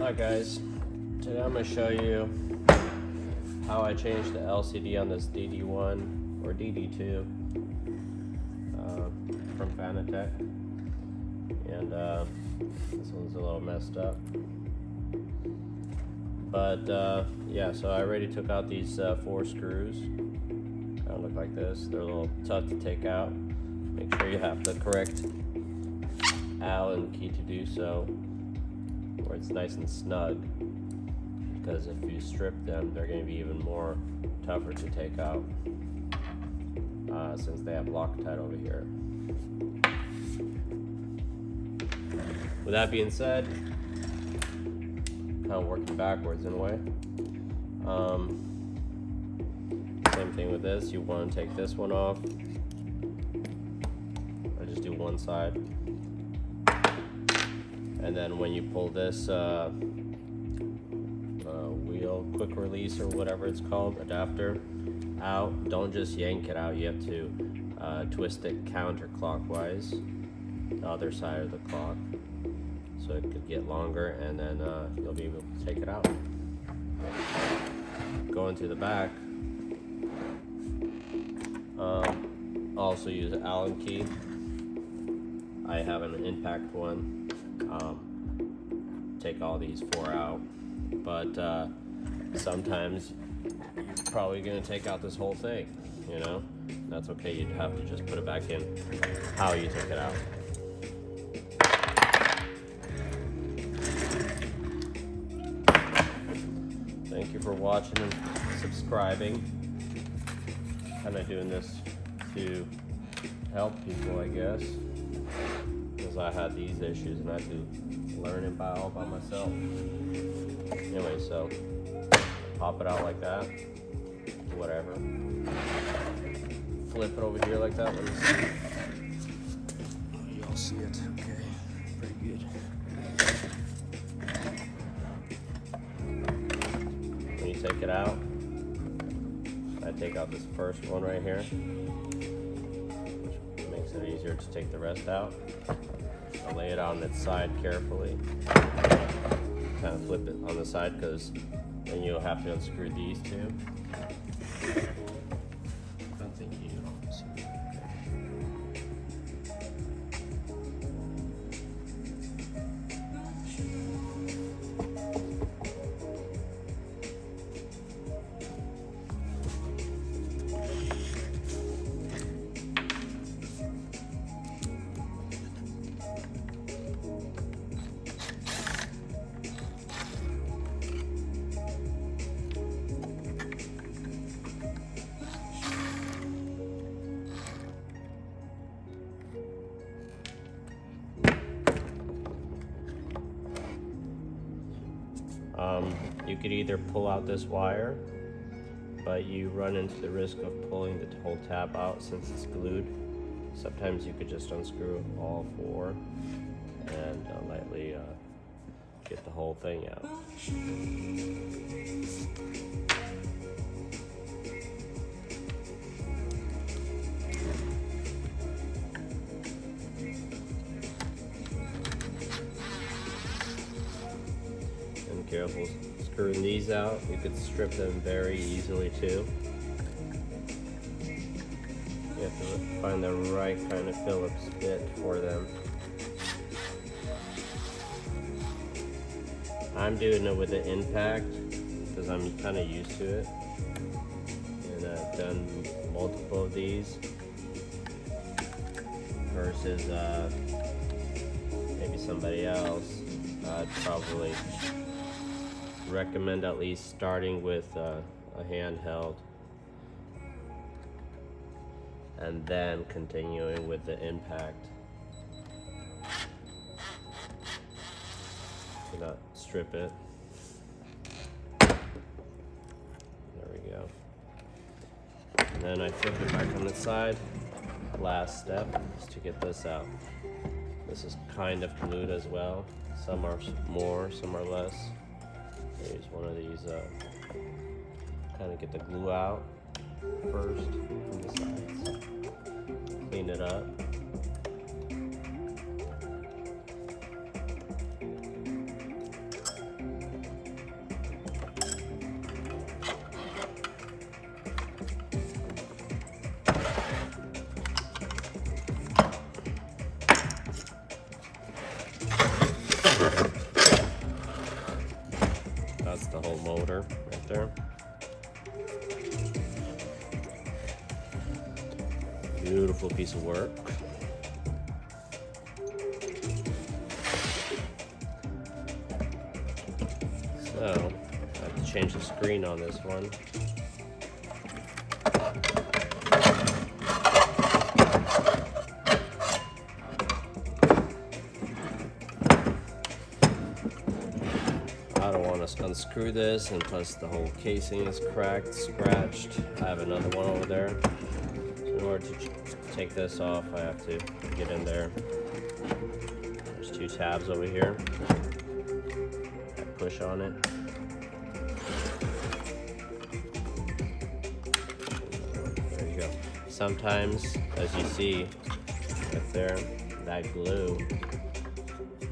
Hi guys, today I'm going to show you how I changed the LCD on this DD1 or DD2 from Fanatec, and this one's a little messed up, but yeah, so I already took out these 4 screws. Kind of look like this. They're a little tough to take out. Make sure you have the correct Allen key to do so, where it's nice and snug, because if you strip them, they're going to be even more tougher to take out, since they have Loctite over here. With that being said, kind of working backwards in a way. Same thing with this. You want to take this one off. I just do one side. And then when you pull this wheel, quick release or whatever it's called, adapter, out, don't just yank it out. You have to twist it counterclockwise, the other side of the clock, so it could get longer, and then you'll be able to take it out. Going to the back, also use an Allen key. I have an impact one. Take all these 4 out, but sometimes you're probably going to take out this whole thing, you know? That's okay. You'd have to just put it back in how you took it out. Thank you for watching and subscribing. Kind of doing this to help people, I guess, because I had these issues and I had to learn it all by myself. Anyway, so pop it out like that, whatever. Flip it over here like that. Let me see. Y'all see it? Okay, pretty good. When you take it out, I take out this first one right here, which makes it easier to take the rest out. I'll lay it on its side carefully. Kind of flip it on the side, because then you'll have to unscrew these two. I don't think you see. You could either pull out this wire, but you run into the risk of pulling the whole tab out since it's glued. Sometimes you could just unscrew all 4 and lightly get the whole thing out. And careful screwing these out. You could strip them very easily too. You have to find the right kind of Phillips bit for them. I'm doing it with an impact because I'm kind of used to it, and I've done multiple of these versus maybe somebody else. I'd probably recommend at least starting with a handheld and then continuing with the impact to not strip it. There we go. And then I flip it back on the side. Last step is to get this out. This is kind of glued as well. Some are more, some are less. Use one of these, kind of get the glue out first from the sides. Clean it up. motor right there. Beautiful piece of work. So, I have to change the screen on this one. I don't want to unscrew this, and plus the whole casing is cracked, scratched. I have another one over there. So in order to take this off, I have to get in there. There's two tabs over here. I push on it. There you go. Sometimes, as you see right there, that glue,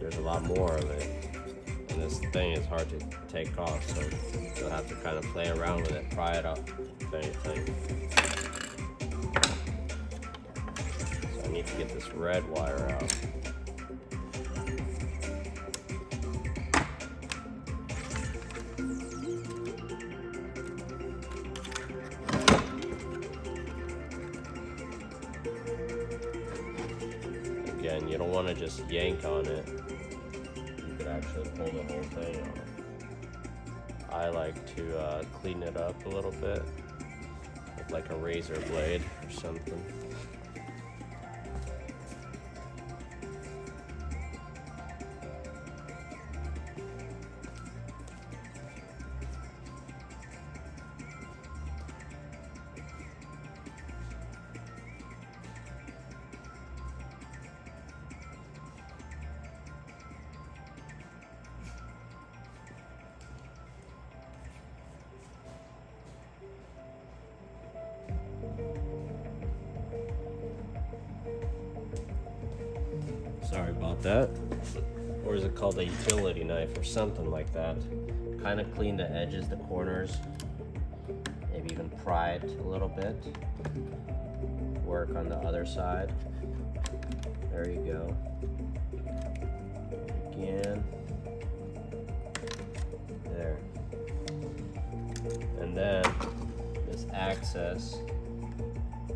there's a lot more of it. And this thing is hard to take off, so you'll have to kind of play around with it, pry it up, if anything. So I need to get this red wire out. Again, you don't want to just yank on it. Actually pull the whole thing off. I like to clean it up a little bit with like a razor blade or something. Sorry about that. Or is it called a utility knife or something like that? Kind of clean the edges, the corners. Maybe even pry it a little bit. Work on the other side. There you go. Again. There. And then this access,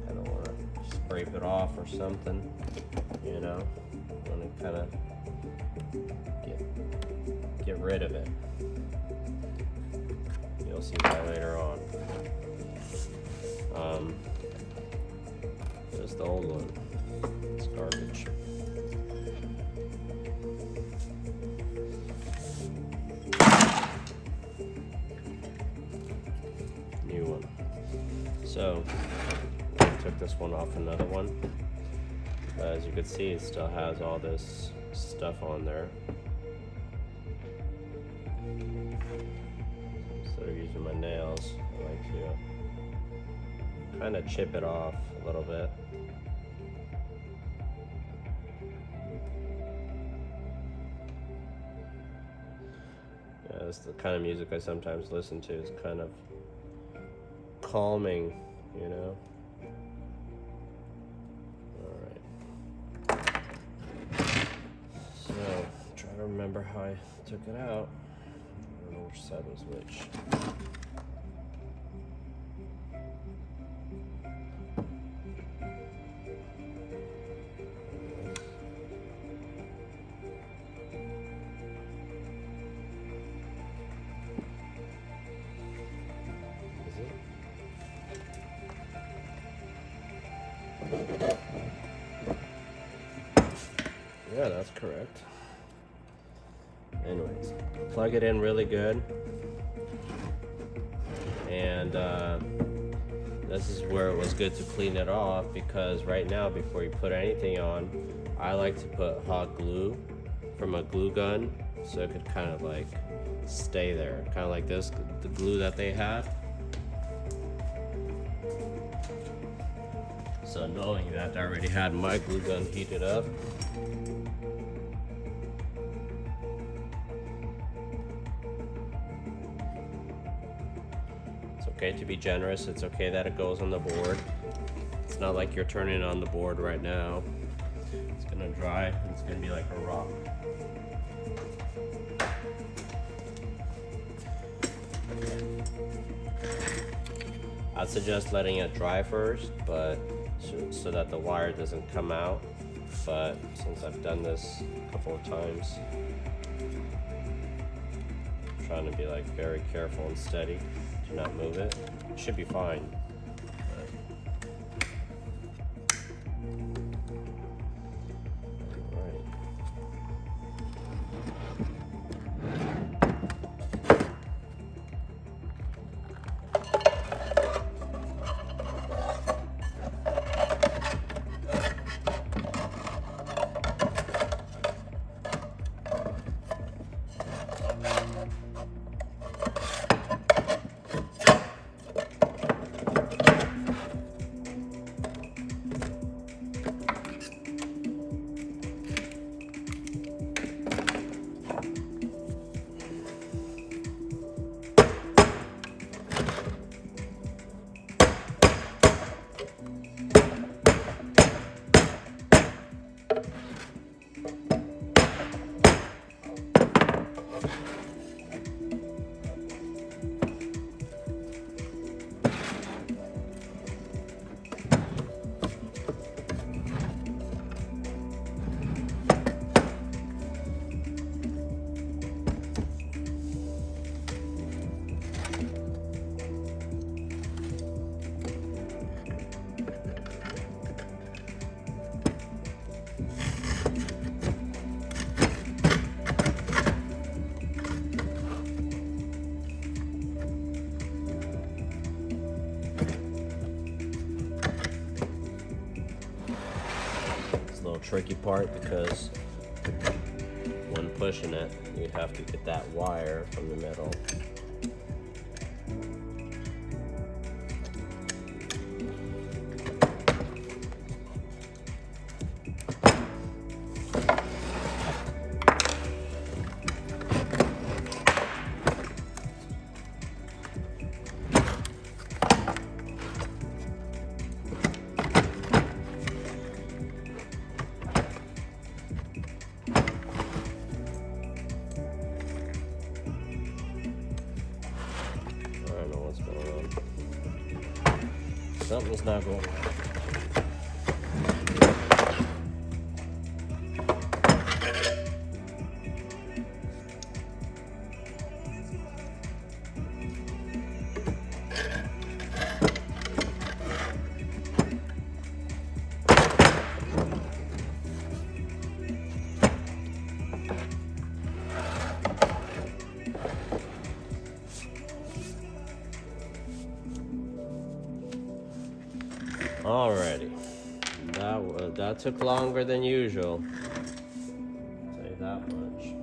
kind of want to scrape it off or something, you know. Want to kind of get rid of it. You'll see that later on. Just the old one. It's garbage. New one. So I took this one off another one. As you can see, it still has all this stuff on there. Instead of using my nails, I like to kind of chip it off a little bit. Yeah, that's the kind of music I sometimes listen to. It's kind of calming, you know. Remember how I took it out. I don't know which side was which. Is it? Yeah, that's correct. Anyways, plug it in really good, and this is where it was good to clean it off, because right now, before you put anything on, I like to put hot glue from a glue gun, so it could kind of like stay there, kind of like this, the glue that they had. So knowing that I already had my glue gun heated up, okay to be generous. It's okay that it goes on the board. It's not like you're turning it on the board right now. It's gonna dry and it's gonna be like a rock. I'd suggest letting it dry first, but so that the wire doesn't come out. But since I've done this a couple of times, I'm trying to be like very careful and steady. Do not move it. It should be fine. Tricky part because when pushing it, you have to get that wire from the middle. Something's not going right. Alrighty, that took longer than usual. I'll tell you that much.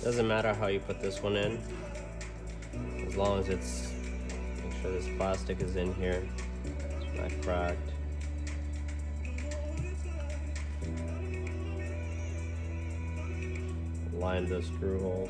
Doesn't matter how you put this one in, as long as it's sure this plastic is in here. It's not cracked. Line the screw holes.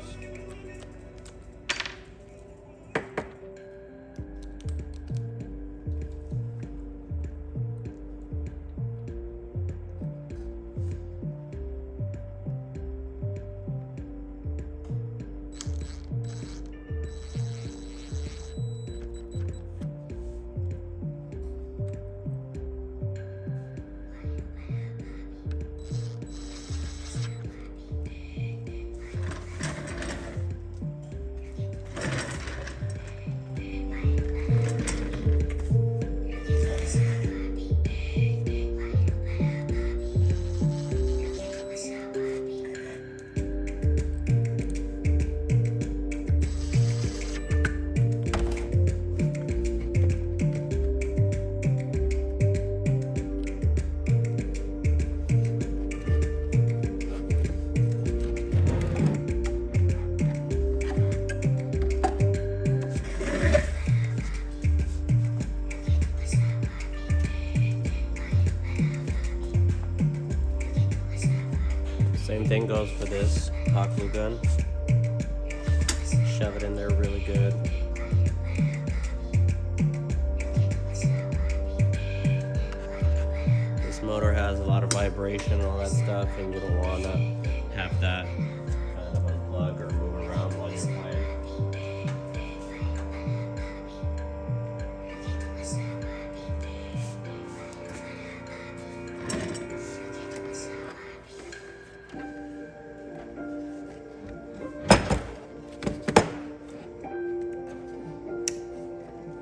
Same thing goes for this hot glue gun. Shove it in there really good. This motor has a lot of vibration and all that stuff, and you don't want to have that kind of unplug or move around while you're playing.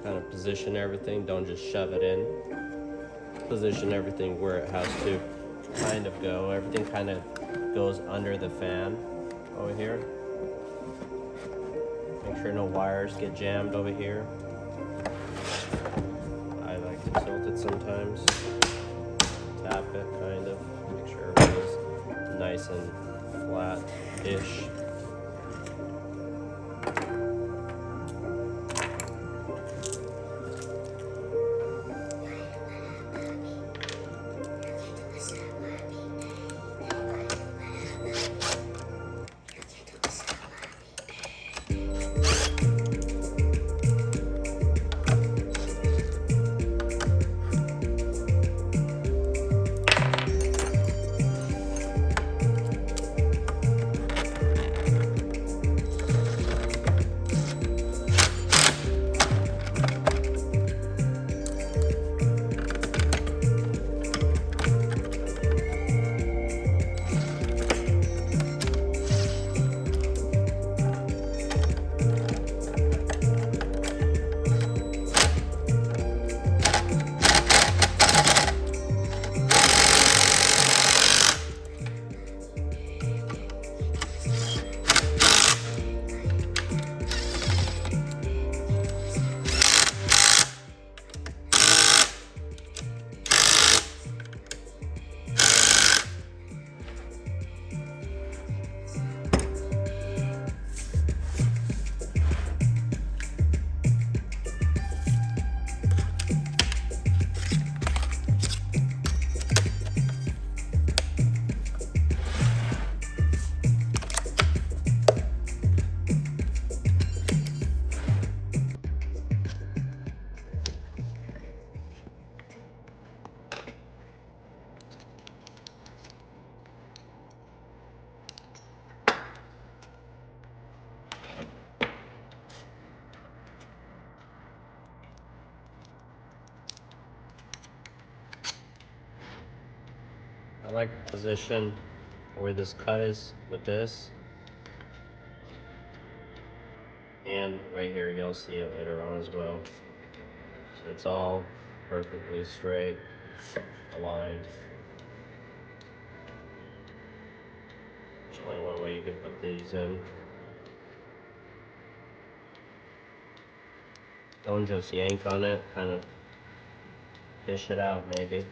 Kind of position everything, don't just shove it in. Position everything where it has to kind of go. Everything kind of goes under the fan over here. Make sure no wires get jammed over here. I like to tilt it sometimes. Tap it kind of. Make sure everything's nice and flat-ish. I like the position where this cut is with this. And right here, you'll see it later on as well. So it's all perfectly straight, aligned. There's only one way you can put these in. Don't just yank on it, kind of fish it out maybe.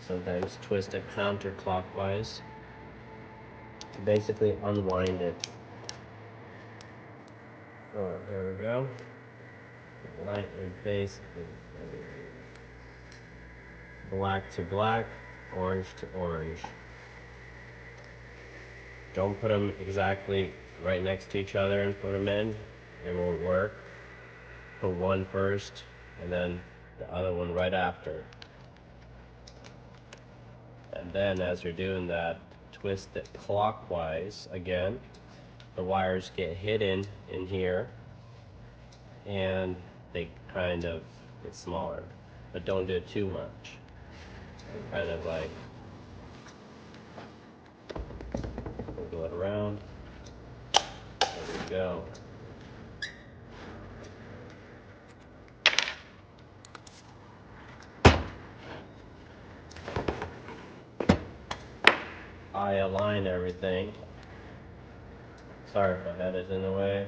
Sometimes twist it counterclockwise to basically unwind it. Alright, there we go. light and basically black to black, orange to orange. Don't put them exactly right next to each other and put them in. It won't work. Put one first and then the other one right after. And then as you're doing that, twist it clockwise again. The wires get hidden in here and they kind of get smaller. But don't do it too much. Kind of like wiggle it around. There we go. I align everything. Sorry if my head is in the way.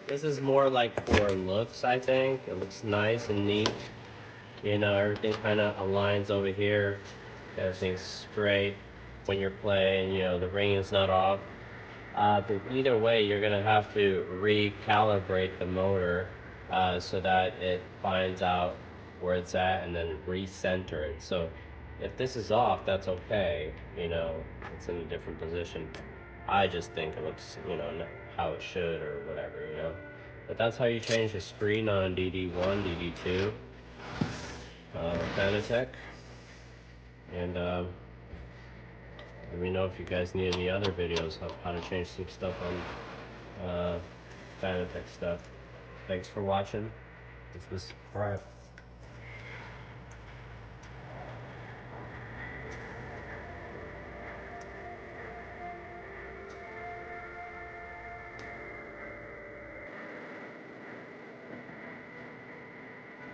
This is more like for looks, I think. It looks nice and neat. You know, everything kind of aligns over here. Everything's straight when you're playing, you know, the ring is not off. But either way, you're gonna have to recalibrate the motor so that it finds out where it's at and then recenter it. So if this is off, that's okay. You know, it's in a different position. I just think it looks, you know, how it should or whatever, you know. But that's how you change the screen on DD1, DD2, Fanatec. And let me know if you guys need any other videos of how to change some stuff on Fanatec stuff. Thanks for watching. This was Brett.